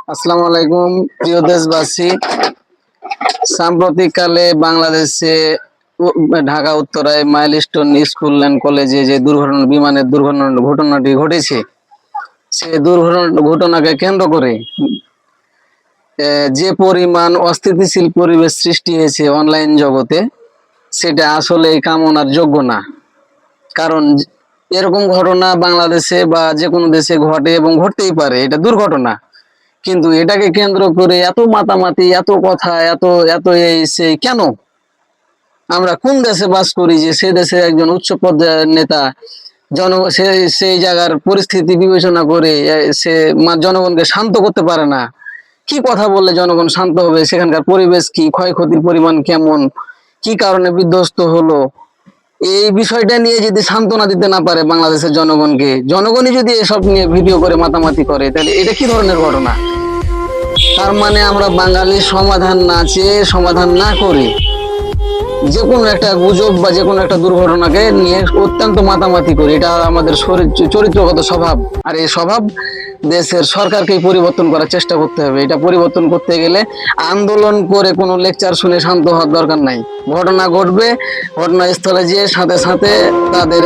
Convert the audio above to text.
আসসালামু আলাইকুম প্রিয় দেশবাসী। সাম্প্রতিককালে বাংলাদেশে ঢাকা উত্তরায় মাইলস্টোন স্কুল অ্যান্ড কলেজে যে বিমানের ঘটনাটি ঘটেছে, সে ঘটনাকে কেন্দ্র করে যে পরিমাণ অস্থিতিশীল পরিবেশ সৃষ্টি হয়েছে অনলাইন জগতে, সেটা আসলে কামনার যোগ্য না। কারণ এরকম ঘটনা বাংলাদেশে বা যে কোনো দেশে ঘটে এবং ঘটতেই পারে, এটা দুর্ঘটনা। কিন্তু এটাকে কেন্দ্র করে এত মাতামাতি, এত কথা, এত এত এই সেই কেন? আমরা কোন দেশে বাস করি যে সে দেশে একজন উচ্চ পর্যায়ের নেতা সেই জায়গার পরিস্থিতি বিবেচনা করে সে জনগণকে শান্ত করতে পারে না? কি কথা বললে জনগণ শান্ত হবে? সেখানকার পরিবেশ কি, ক্ষয়ক্ষতির পরিমাণ কেমন, কি কারণে বিধ্বস্ত হলো, এই বিষয়টা নিয়ে যদি সান্ত্বনা দিতে না পারে বাংলাদেশের জনগণকে, জনগণই যদি এসব নিয়ে ভিডিও করে মাতামাতি করে, তাহলে এটা কি ধরনের ঘটনা? তার মানে আমরা বাঙালি সমাধান না চেয়ে, সমাধান না করে যে কোনো একটা গুজব বা যে কোনো একটা দুর্ঘটনাকে নিয়ে অত্যন্ত মাতামাতি করি, এটা আমাদের চরিত্রগত স্বভাব। আর এই স্বভাব দেশের সরকারকেই পরিবর্তন করার চেষ্টা করতে হবে। এটা পরিবর্তন করতে গেলে আন্দোলন করে কোনো লেকচার শুনে শান্ত হওয়ার দরকার নাই। ঘটনা ঘটবে, ঘটনাস্থলে যেয়ে সাথে সাথে তাদের